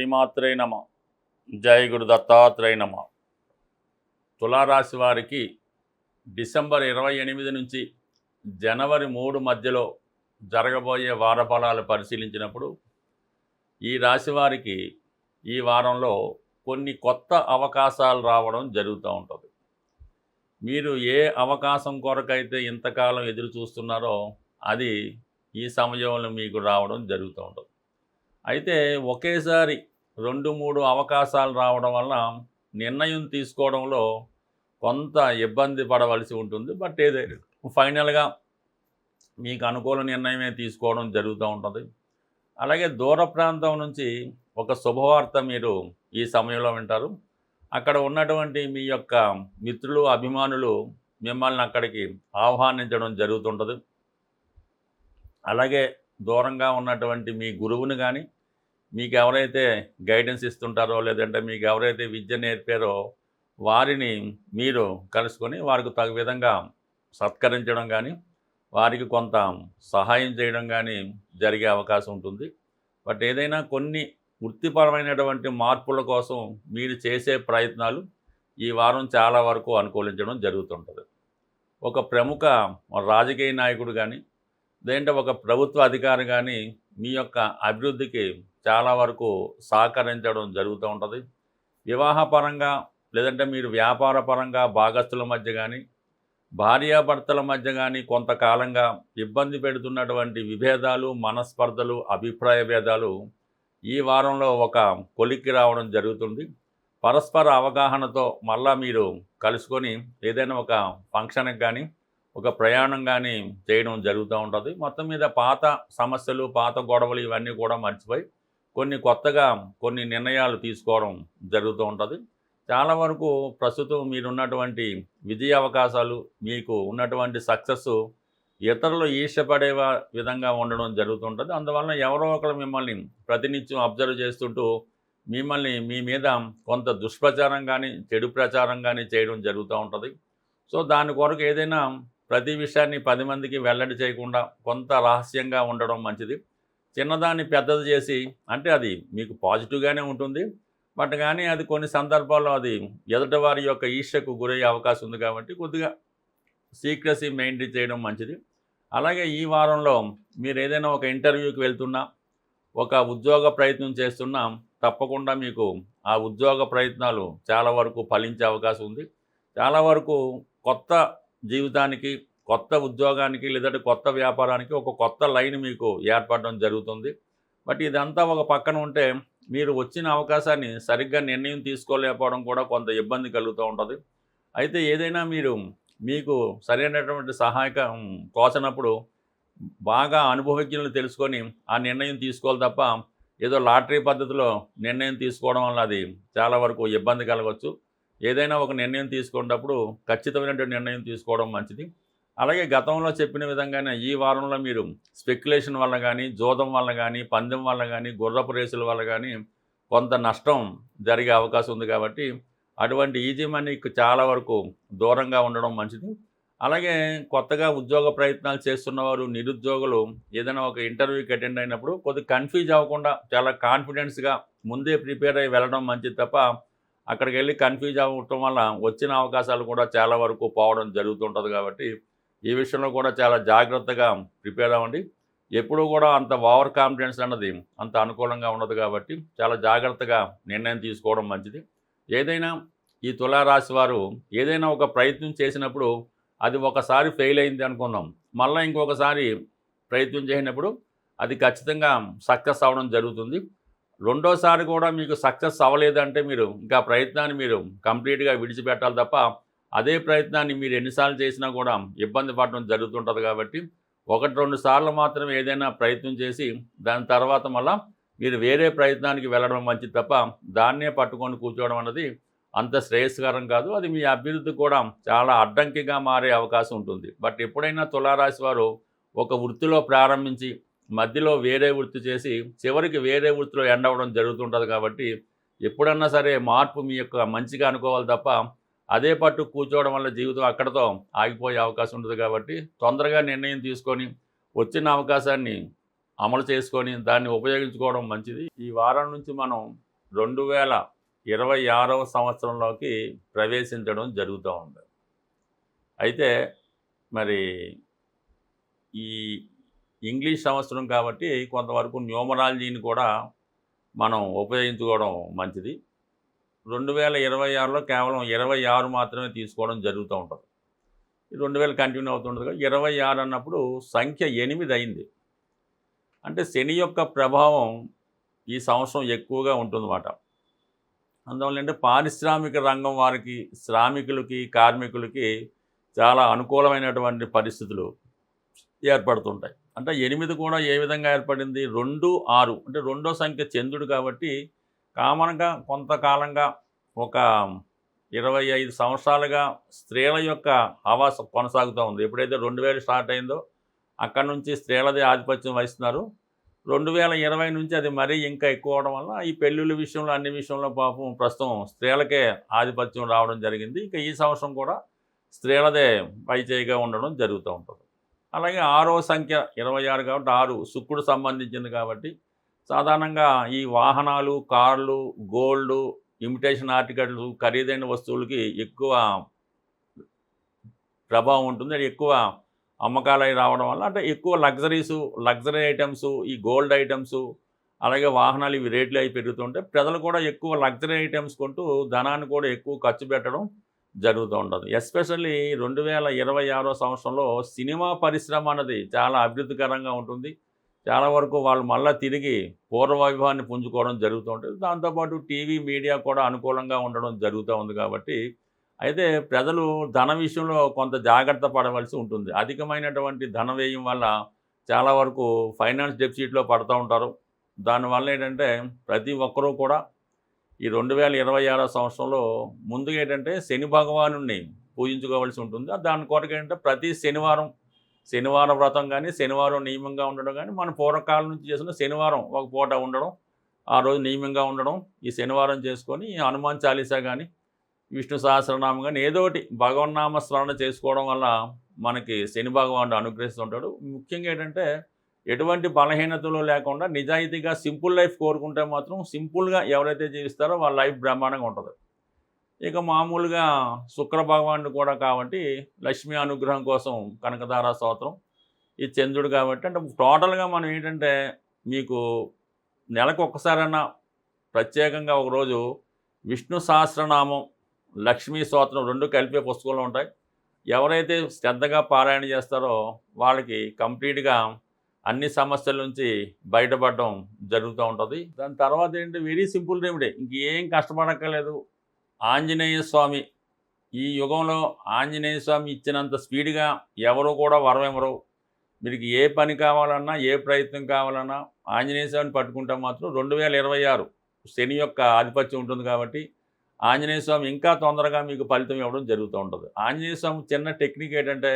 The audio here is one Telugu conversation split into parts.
శ్రీమాత్రే నమ. జై గురు దత్తాత్రేయ నమ. తులారాశి వారికి డిసెంబర్ 28 నుంచి జనవరి 3 మధ్యలో జరగబోయే వార ఫలాలు పరిశీలించినప్పుడు ఈ రాశి వారికి ఈ వారంలో కొన్ని కొత్త అవకాశాలు రావడం జరుగుతూ ఉంటుంది. మీరు ఏ అవకాశం కొరకైతే ఇంతకాలం ఎదురు చూస్తున్నారో అది ఈ సమయంలో మీకు రావడం జరుగుతూ ఉంటుంది. అయితే ఒకేసారి 2-3 అవకాశాలు రావడం వల్ల నిర్ణయం తీసుకోవడంలో కొంత ఇబ్బంది పడవలసి ఉంటుంది. బట్ ఏదైనా ఫైనల్గా మీకు అనుకూల నిర్ణయమే తీసుకోవడం జరుగుతూ ఉంటుంది. అలాగే దూర ప్రాంతం నుంచి ఒక శుభవార్త మీరు ఈ సమయంలో వింటారు. అక్కడ ఉన్నటువంటి మీ యొక్క మిత్రులు, అభిమానులు మిమ్మల్ని అక్కడికి ఆహ్వానించడం జరుగుతుంటుంది. అలాగే దూరంగా ఉన్నటువంటి మీ గురువుని కానీ, మీకు ఎవరైతే గైడెన్స్ ఇస్తుంటారో లేదంటే మీకు ఎవరైతే విద్య నేర్పారో వారిని మీరు కలుసుకొని వారికి తగు విధంగా సత్కరించడం కానీ, వారికి కొంత సహాయం చేయడం కానీ జరిగే అవకాశం ఉంటుంది. బట్ ఏదైనా కొన్ని వృత్తిపరమైనటువంటి మార్పుల కోసం మీరు చేసే ప్రయత్నాలు ఈ వారం చాలా వరకు అనుకూలించడం జరుగుతుంటుంది. ఒక ప్రముఖ రాజకీయ నాయకుడు కానీ, లేదంటే ఒక ప్రభుత్వ అధికారి కానీ మీ యొక్క అభివృద్ధికి చాలా వరకు సహకరించడం జరుగుతూ ఉంటుంది. వివాహపరంగా లేదంటే మీరు వ్యాపార పరంగా భాగస్తుల మధ్య కానీ, భార్యాభర్తల మధ్య కానీ కొంతకాలంగా ఇబ్బంది పెడుతున్నటువంటి విభేదాలు, మనస్పర్ధలు, అభిప్రాయ భేదాలు ఈ వారంలో ఒక కొలిక్కి రావడం జరుగుతుంది. పరస్పర అవగాహనతో మళ్ళా మీరు కలుసుకొని ఏదైనా ఒక ఫంక్షన్కి కానీ, ఒక ప్రయాణం కానీ చేయడం జరుగుతూ ఉంటుంది. మొత్తం మీద పాత సమస్యలు, పాత గొడవలు ఇవన్నీ కూడా మర్చిపోయి కొత్తగా కొన్ని నిర్ణయాలు తీసుకోవడం జరుగుతూ ఉంటుంది. చాలా వరకు ప్రస్తుతం మీరున్నటువంటి విజయ అవకాశాలు, మీకు ఉన్నటువంటి సక్సెస్ ఇతరులు ఈర్ష్యపడే విధంగా ఉండడం జరుగుతుంటుంది. అందువలన ఎవరో ఒకరు మిమ్మల్ని ప్రతినిత్యం అబ్జర్వ్ చేస్తుంటూ మిమ్మల్ని మీ మీద కొంత దుష్ప్రచారం కానీ, చెడు ప్రచారం కానీ చేయడం జరుగుతూ ఉంటుంది. సో దాని కొరకు ఏదైనా ప్రతి విషయాన్ని 10 మందికి వెల్లడి చేయకుండా కొంత రహస్యంగా ఉండడం మంచిది. చిన్నదాన్ని పెద్దది చేసి అంటే అది మీకు పాజిటివ్గానే ఉంటుంది. బట్ కానీ అది కొన్ని సందర్భాల్లో అది ఎదుటివారి యొక్క ఈర్ష్యకు గురయ్యే అవకాశం ఉంది. కాబట్టి కొద్దిగా సీక్రెసీ మెయింటైన్ చేయడం మంచిది. అలాగే ఈ వారంలో మీరు ఏదైనా ఒక ఇంటర్వ్యూకి వెళ్తున్నా, ఒక ఉద్యోగ ప్రయత్నం చేస్తున్నా తప్పకుండా మీకు ఆ ఉద్యోగ ప్రయత్నాలు చాలా వరకు ఫలించే అవకాశం ఉంది. చాలా వరకు కొత్త జీవితానికి, కొత్త ఉద్యోగానికి లేదంటే కొత్త వ్యాపారానికి ఒక కొత్త లైన్ మీకు ఏర్పడడం జరుగుతుంది. బట్ ఇదంతా ఒక పక్కన ఉంటే మీరు వచ్చిన అవకాశాన్ని సరిగ్గా నిర్ణయం తీసుకోలేకపోవడం కూడా కొంత ఇబ్బంది కలుగుతూ ఉంటుంది. అయితే ఏదైనా మీకు సరైనటువంటి సహాయకం తోచనప్పుడు బాగా అనుభవజ్ఞులను తెలుసుకొని ఆ నిర్ణయం తీసుకోవాలి తప్ప ఏదో లాటరీ పద్ధతిలో నిర్ణయం తీసుకోవడం వల్ల అది చాలా వరకు ఇబ్బంది కలగవచ్చు. ఏదైనా ఒక నిర్ణయం తీసుకునేటప్పుడు ఖచ్చితమైనటువంటి నిర్ణయం తీసుకోవడం మంచిది. అలాగే గతంలో చెప్పిన విధంగానే ఈ వారంలో మీరు స్పెక్యులేషన్ వల్ల కానీ, జోదం వల్ల కానీ, పందెం వల్ల కానీ, గుర్రపు రేసుల వల్ల కానీ కొంత నష్టం జరిగే అవకాశం ఉంది. కాబట్టి అటువంటి ఈజీ మనీకి చాలా వరకు దూరంగా ఉండడం మంచిది. అలాగే కొత్తగా ఉద్యోగ ప్రయత్నాలు చేస్తున్నవారు, నిరుద్యోగులు ఏదైనా ఒక ఇంటర్వ్యూకి అటెండ్ అయినప్పుడు కొద్దిగా కన్ఫ్యూజ్ అవ్వకుండా చాలా కాన్ఫిడెన్స్గా ముందే ప్రిపేర్ అయ్యి వెళ్ళడం మంచిది తప్ప అక్కడికి వెళ్ళి కన్ఫ్యూజ్ అవ్వటం వల్ల వచ్చిన అవకాశాలు కూడా చాలా వరకు పోవడం జరుగుతుంటుంది. కాబట్టి ఈ విషయంలో కూడా చాలా జాగ్రత్తగా ప్రిపేర్ అవ్వండి. ఎప్పుడూ కూడా అంత ఓవర్ కాన్ఫిడెన్స్ అన్నది అంత అనుకూలంగా ఉండదు. కాబట్టి చాలా జాగ్రత్తగా నిర్ణయం తీసుకోవడం మంచిది. ఏదైనా ఈ తులారాశి వారు ఏదైనా ఒక ప్రయత్నం చేసినప్పుడు అది ఒకసారి ఫెయిల్ అయింది అనుకుందాం, మళ్ళీ ఇంకొకసారి ప్రయత్నం చేసినప్పుడు అది ఖచ్చితంగా సక్సెస్ అవ్వడం జరుగుతుంది. రెండోసారి కూడా మీకు సక్సెస్ అవ్వలేదంటే మీరు ఇంకా ప్రయత్నాన్ని మీరు కంప్లీట్గా విడిచిపెట్టాలి తప్ప అదే ప్రయత్నాన్ని మీరు ఎన్నిసార్లు చేసినా కూడా ఇబ్బంది పడడం జరుగుతుంటుంది. కాబట్టి 1-2 సార్లు మాత్రం ఏదైనా ప్రయత్నం చేసి దాని తర్వాత మళ్ళీ మీరు వేరే ప్రయత్నానికి వెళ్ళడం మంచిది తప్ప దాన్నే పట్టుకొని కూర్చోవడం అన్నది అంత శ్రేయస్కరం కాదు. అది మీ అభివృద్ధి కూడా చాలా అడ్డంకిగా మారే అవకాశం ఉంటుంది. బట్ ఎప్పుడైనా తులారాశి వారు ఒక వృత్తిలో ప్రారంభించి మధ్యలో వేరే వృత్తి చేసి చివరికి వేరే వృత్తిలో ఎండ్ అవ్వడం జరుగుతుంటుంది. కాబట్టి ఎప్పుడన్నా సరే మార్పు మీ యొక్క మంచిగా అనుకోవాలి తప్ప అదే పట్టు కూర్చోవడం వల్ల జీవితం అక్కడితో ఆగిపోయే అవకాశం ఉంటుంది. కాబట్టి తొందరగా నిర్ణయం తీసుకొని వచ్చిన అవకాశాన్ని అమలు చేసుకొని దాన్ని ఉపయోగించుకోవడం మంచిది. ఈ వారం నుంచి మనం 2026వ సంవత్సరంలోకి ప్రవేశించడం జరుగుతూ ఉంది. అయితే మరి ఈ ఇంగ్లీష్ సంవత్సరం కాబట్టి కొంతవరకు న్యూమరాలజీని కూడా మనం ఉపయోగించుకోవడం మంచిది. 2026లో కేవలం 26 మాత్రమే తీసుకోవడం జరుగుతూ ఉంటుంది. 2000 కంటిన్యూ అవుతుంటుంది కదా, 26 అన్నప్పుడు సంఖ్య 8 అయింది. అంటే శని యొక్క ప్రభావం ఈ సంవత్సరం ఎక్కువగా ఉంటుందన్నమాట. అందువల్ల అంటే పారిశ్రామిక రంగం వారికి, శ్రామికులకి, కార్మికులకి చాలా అనుకూలమైనటువంటి పరిస్థితులు ఏర్పడుతుంటాయి. అంటే 8 కూడా ఏ విధంగా ఏర్పడింది? 2, 6 అంటే రెండో సంఖ్య చంద్రుడు కాబట్టి కామన్గా కొంతకాలంగా ఒక 25 సంవత్సరాలుగా స్త్రీల యొక్క హవాస కొనసాగుతూ ఉంది. ఎప్పుడైతే 2000 స్టార్ట్ అయిందో అక్కడి నుంచి స్త్రీలదే ఆధిపత్యం వహిస్తున్నారు. 2020 నుంచి అది మరీ ఇంకా ఎక్కువ అవడం వల్ల ఈ పెళ్ళిళ్ళ విషయంలో, అన్ని విషయంలో పాపం ప్రస్తుతం స్త్రీలకే ఆధిపత్యం రావడం జరిగింది. ఇంకా ఈ సంవత్సరం కూడా స్త్రీలదే పైచేయిగా ఉండడం జరుగుతూ ఉంటుంది. అలాగే 6వ సంఖ్య 26 కాబట్టి 6 శుక్రుడు సంబంధించింది కాబట్టి సాధారణంగా ఈ వాహనాలు, కార్లు, గోల్డ్, ఇమిటేషన్ ఆర్టికల్స్, ఖరీదైన వస్తువులకి ఎక్కువ ప్రభావం ఉంటుంది. అది ఎక్కువ అమ్మకాలు అవి రావడం వల్ల అంటే ఎక్కువ లగ్జరీ ఐటమ్స్, ఈ గోల్డ్ ఐటమ్స్, అలాగే వాహనాలు ఇవి రేట్లు అవి పెరుగుతుంటే ప్రజలు కూడా ఎక్కువ లగ్జరీ ఐటమ్స్ కొంటూ ధనాన్ని కూడా ఎక్కువ ఖర్చు పెట్టడం జరుగుతూ ఉంటుంది. ఎస్పెషల్లీ 2026వ సంవత్సరంలో సినిమా పరిశ్రమ అన్నది చాలా అభివృద్ధికరంగా ఉంటుంది. చాలా వరకు వాళ్ళు మళ్ళీ తిరిగి పూర్వ వైభవాన్ని పుంజుకోవడం జరుగుతూ ఉంటుంది. దాంతోపాటు టీవీ, మీడియా కూడా అనుకూలంగా ఉండడం జరుగుతూ ఉంది కాబట్టి అయితే ప్రజలు ధన విషయంలో కొంత జాగ్రత్త పడవలసి ఉంటుంది. అధికమైనటువంటి ధన వ్యయం వల్ల చాలా వరకు ఫైనాన్స్ డెఫిసిట్లో పడుతూ ఉంటారు. దానివల్ల ఏంటంటే ప్రతి ఒక్కరూ కూడా ఈ 2026 సంవత్సరంలో ముందుగా ఏంటంటే శని భగవానుడిని పూజించుకోవాల్సి ఉంటుంది. దాని కొరకు ఏంటంటే ప్రతి శనివారం వ్రతం కానీ, శనివారం నియమంగా ఉండడం కానీ, మన పూర్వకాలం నుంచి చేసిన శనివారం ఒక పూట ఉండడం, ఆ రోజు నియమంగా ఉండడం, ఈ శనివారం చేసుకొని హనుమాన్ చాలీసా కానీ, విష్ణు సహస్రనామం కానీ ఏదో ఒకటి భగవన్నామ స్మరణ చేసుకోవడం వల్ల మనకి శని భగవానుడు అనుగ్రహిస్తుంటాడు. ముఖ్యంగా ఏంటంటే ఎటువంటి బలహీనతలు లేకుండా నిజాయితీగా సింపుల్ లైఫ్ కోరుకుంటే మాత్రం సింపుల్గా ఎవరైతే జీవిస్తారో వాళ్ళ లైఫ్ బ్రహ్మాండంగా ఉంటుంది. ఇక మామూలుగా శుక్ర భగవానుడు కూడా కాబట్టి లక్ష్మీ అనుగ్రహం కోసం కనకధారా స్తోత్రం, ఈ చంద్రుడు కాబట్టి అంటే టోటల్గా మనం ఏంటంటే మీకు నెలకు ఒక్కసారైనా ప్రత్యేకంగా ఒకరోజు విష్ణు సహస్రనామం, లక్ష్మీ స్తోత్రం 2 కలిపే పుస్తకంలో ఉంటాయి. ఎవరైతే శ్రద్ధగా పారాయణ చేస్తారో వాళ్ళకి కంప్లీట్గా అన్ని సమస్యల నుంచి బయటపడడం జరుగుతూ ఉంటుంది. దాని తర్వాత ఏంటి, వెరీ సింపుల్ రెమెడీ, ఇంకేం కష్టపడక్కర్లేదు. ఆంజనేయ స్వామి, ఈ యుగంలో ఆంజనేయ స్వామి ఇచ్చినంత స్పీడ్గా ఎవరు కూడా వరమివ్వరు. మీకు ఏ పని కావాలన్నా, ఏ ప్రయత్నం కావాలన్నా ఆంజనేయ స్వామిని పట్టుకుంటే మాత్రం 2026 శని యొక్క ఆధిపత్యం ఉంటుంది కాబట్టి ఆంజనేయ స్వామి ఇంకా తొందరగా మీకు ఫలితం ఇవ్వడం జరుగుతూ ఉంటుంది. ఆంజనేయ స్వామి చిన్న టెక్నిక్ ఏంటంటే,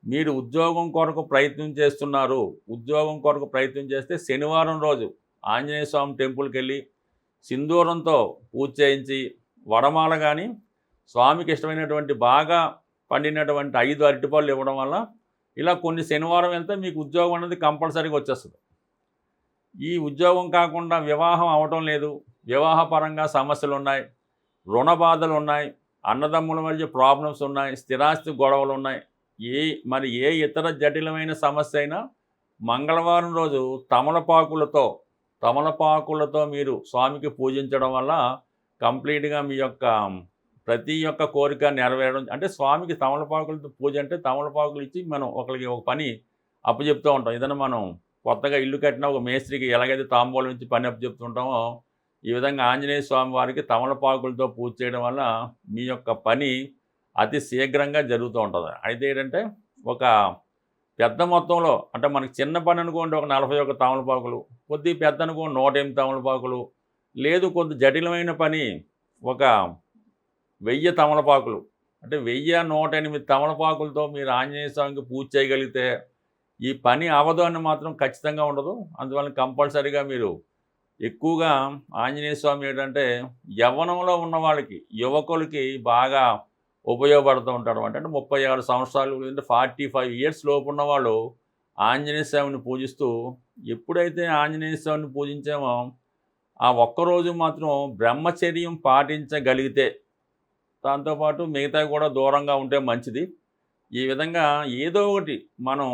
మీరు ఉద్యోగం కొరకు ప్రయత్నం చేస్తున్నారు, ఉద్యోగం కొరకు ప్రయత్నం చేస్తే శనివారం రోజు ఆంజనేయ స్వామి టెంపుల్కి వెళ్ళి సింధూరంతో పూజ చేయించి వడమాల కానీ, స్వామికి ఇష్టమైనటువంటి బాగా పండినటువంటి 5 అరటిపళ్ళు ఇవ్వడం వల్ల ఇలా కొన్ని శనివారం వెళ్తే మీకు ఉద్యోగం అనేది కంపల్సరీగా వచ్చేస్తుంది. ఈ ఉద్యోగం కాకుండా వివాహం అవటం లేదు, వివాహపరంగా సమస్యలు ఉన్నాయి, రుణ బాధలు ఉన్నాయి, అన్నదమ్ముల మధ్య ప్రాబ్లమ్స్ ఉన్నాయి, స్థిరాస్తి గొడవలు ఉన్నాయి, ఏ ఇతర జటిలమైన సమస్య అయినా మంగళవారం రోజు తమలపాకులతో మీరు స్వామికి పూజించడం వల్ల కంప్లీట్గా మీ యొక్క ప్రతి ఒక్క కోరిక నెరవేరడం. అంటే స్వామికి తమలపాకులతో పూజ అంటే తమలపాకులు ఇచ్చి మనం ఒకరికి ఒక పని అప్పచెప్తూ ఉంటాం. ఏదైనా మనం కొత్తగా ఇల్లు కట్టినా ఒక మేస్త్రికి ఎలాగైతే తాంబూలం ఇచ్చి పని అప్పచెప్తుంటామో ఈ విధంగా ఆంజనేయ స్వామి వారికి తమలపాకులతో పూజ చేయడం వల్ల మీ యొక్క పని అతి శీఘ్రంగా జరుగుతూ ఉంటుంది. అయితే ఏంటంటే ఒక పెద్ద మొత్తంలో అంటే మనకి చిన్న పని అనుకోండి ఒక 41 తమలపాకులు, కొద్ది పెద్ద అనుకోండి 108 తమలపాకులు, లేదు కొంత జటిలమైన పని ఒక 1000 తమలపాకులు, అంటే 1108 తమలపాకులతో మీరు ఆంజనేయ స్వామికి పూజ చేయగలిగితే ఈ పని అవదు అని మాత్రం ఖచ్చితంగా ఉండదు. అందువల్ల కంపల్సరీగా మీరు ఎక్కువగా ఆంజనేయ స్వామి ఏంటంటే యవ్వనంలో ఉన్న వాళ్ళకి, యువకులకి బాగా ఉపయోగపడుతూ ఉంటాడు. అంటే 36 సంవత్సరాలు లేదంటే 45 ఇయర్స్ లోపు ఉన్నవాళ్ళు ఆంజనేయ స్వామిని పూజిస్తూ, ఎప్పుడైతే ఆంజనేయ స్వామిని పూజించామో ఆ ఒక్కరోజు మాత్రం బ్రహ్మచర్యం పాటించగలిగితే దాంతోపాటు మిగతా కూడా దూరంగా ఉంటే మంచిది. ఈ విధంగా ఏదో ఒకటి మనం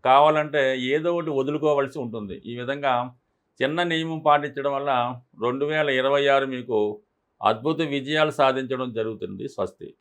కావాలంటే ఏదో ఒకటి వదులుకోవాల్సి ఉంటుంది. ఈ విధంగా చిన్న నియమం పాటించడం వల్ల 2026 మీకు అద్భుత విజయాలు సాధించడం జరుగుతుంది. స్వస్తి.